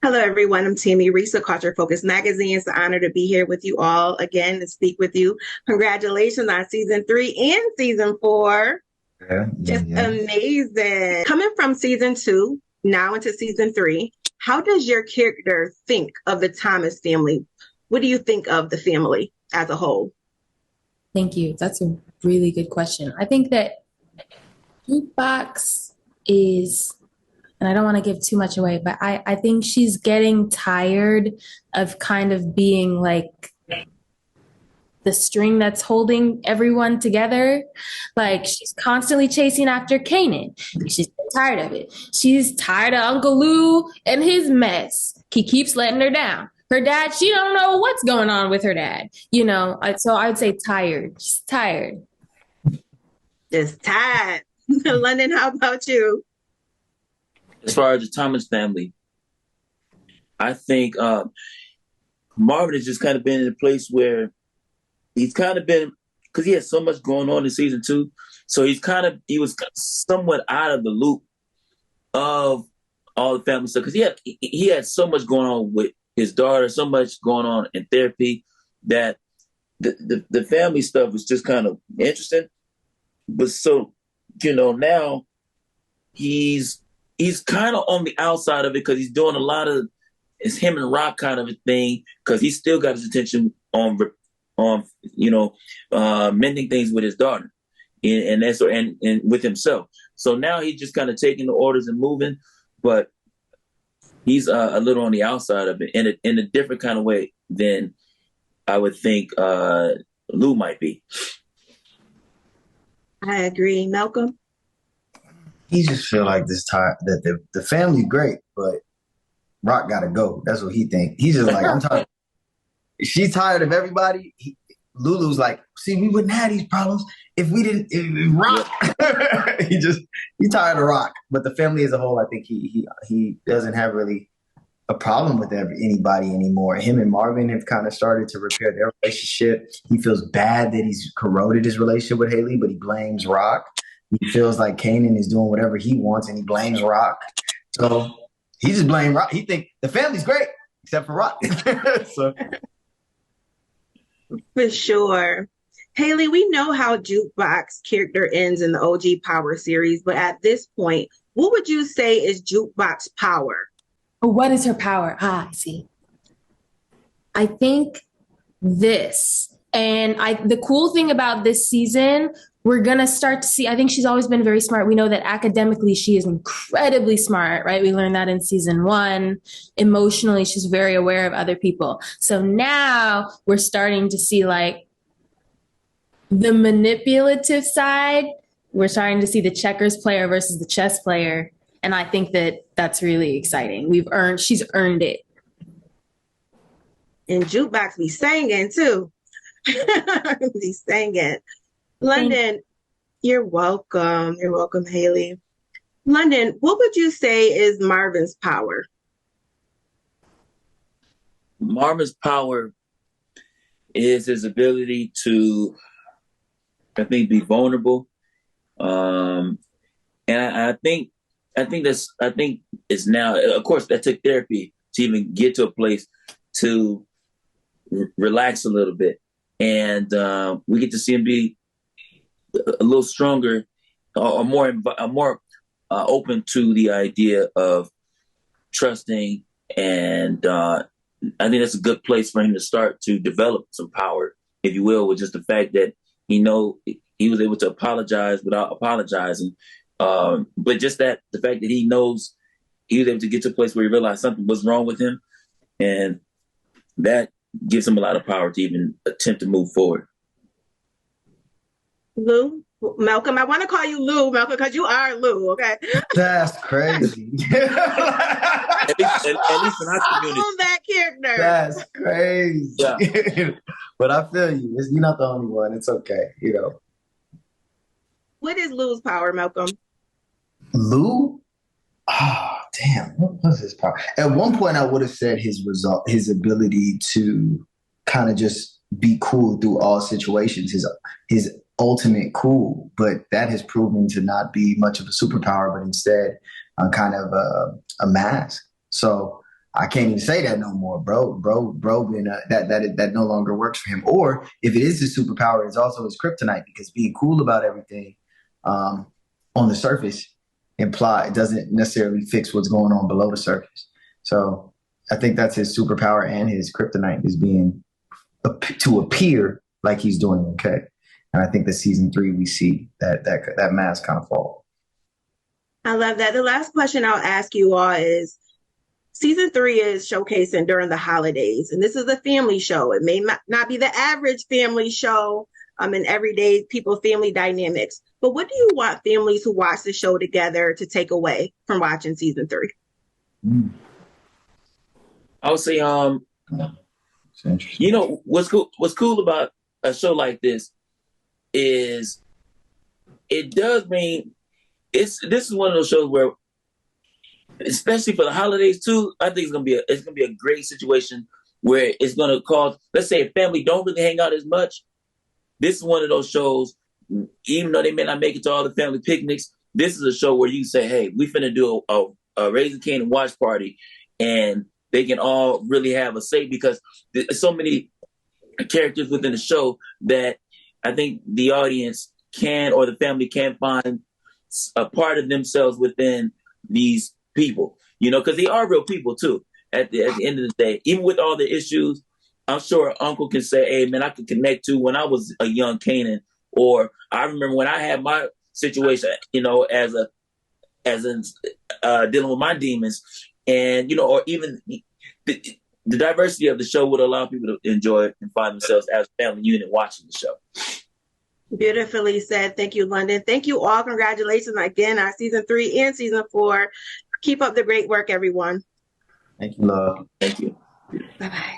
Hello, everyone. I'm Tammy Reese of Culture Focus Magazine. It's an honor to be here with you all again to speak with you. Congratulations on season 3 and season 4. Just amazing. Coming from season 2 now into season 3, how does your character think of the Thomas family? What do you think of the family as a whole? Thank you. That's a really good question. I think that Jukebox is, and I don't want to give too much away, but I think she's getting tired of kind of being like the string that's holding everyone together. Like she's constantly chasing after Kanan. She's tired of it. She's tired of Uncle Lou and his mess. He keeps letting her down. Her dad, she don't know what's going on with her dad, So I'd say tired. She's tired. Just tired. London, how about you? As far as the Thomas family, I think Marvin has just kind of been in a place where he's kind of been, because he had so much going on in season 2, so he was somewhat out of the loop of all the family stuff, because he had so much going on with his daughter, so much going on in therapy, that the family stuff was just kind of interesting. But so, now he's kind of on the outside of it, because he's doing a lot of, it's him and Rock kind of a thing, because he still got his attention on mending things with his daughter, and that's and with himself. So now he's just kind of taking the orders and moving, but he's a little on the outside of it in a different kind of way than I would think Lou might be. I agree. Malcolm? He just feel like this time that the family great, but Rock gotta go. That's what he think. He's just like, I'm tired. She's tired of everybody. Lulu's like, see, we wouldn't have these problems if we didn't. If Rock. He's tired of Rock. But the family as a whole, I think he doesn't have really a problem with anybody anymore. Him and Marvin have kind of started to repair their relationship. He feels bad that he's corroded his relationship with Hailey, but he blames Rock. He feels like Kanan is doing whatever he wants, and he blames Rock. So he just blames Rock. He think the family's great, except for Rock. So. For sure. Hailey, we know how Jukebox character ends in the OG Power series, but at this point, what would you say is Jukebox power? What is her power? I see. I think this. And the cool thing about this season, we're going to start to see, I think she's always been very smart. We know that academically she is incredibly smart, right? We learned that in season 1. Emotionally, she's very aware of other people. So now we're starting to see like the manipulative side. We're starting to see the checkers player versus the chess player. And I think that that's really exciting. She's earned it. And Jukebox be singing too. Be singing. London, you're welcome. You're welcome, Hailey. London, what would you say is Marvin's power? Marvin's power is his ability to, I think, be vulnerable. And I think it's now, of course, that took therapy to even get to a place to relax a little bit. And we get to see him be a little stronger or more open to the idea of trusting. And I think that's a good place for him to start to develop some power, if you will, with just the fact that he was able to apologize without apologizing. But just the fact that he knows he was able to get to a place where he realized something was wrong with him, and that gives him a lot of power to even attempt to move forward. Lou? Malcolm, I want to call you Lou, Malcolm, because you are Lou, okay? That's crazy. At least in our community. Own that character. That's crazy. Yeah. But I feel you. You're not the only one. It's okay, What is Lou's power, Malcolm? Lou? Oh, damn. What was his power? At one point, I would have said his ability to kind of just be cool through all situations, his ultimate cool. But that has proven to not be much of a superpower, but instead kind of a mask. So I can't even say that no more, bro. Been that no longer works for him. Or if it is his superpower, it's also his kryptonite, because being cool about everything on the surface it doesn't necessarily fix what's going on below the surface. So I think that's his superpower and his kryptonite, is being to appear like he's doing okay. And I think that season 3 we see that mask kind of fall. I love that. The last question I'll ask you all is, season 3 is showcasing during the holidays, and this is a family show. It may not be the average family show in everyday people family dynamics, but what do you want families who watch the show together to take away from watching season 3? I would say, you know, what's cool about a show like this is it does mean this is one of those shows where, especially for the holidays too, I think it's gonna be a great situation where it's gonna cause, let's say, a family don't really hang out as much. This is one of those shows, even though they may not make it to all the family picnics, this is a show where you say, hey, we finna do a Raising Kanan watch party, and they can all really have a say, because there's so many characters within the show that I think the audience can, or the family can, find a part of themselves within these people, you know, because they are real people too. At the end of the day, even with all the issues, I'm sure Uncle can say, hey, man, I could connect to when I was a young Kanan, or I remember when I had my situation, you know, as in dealing with my demons, and, you know, or even the diversity of the show would allow people to enjoy it and find themselves as a family unit watching the show. Beautifully said. Thank you, London. Thank you all. Congratulations again on season 3 and season 4. Keep up the great work, everyone. Thank you, love. Thank you. Bye-bye.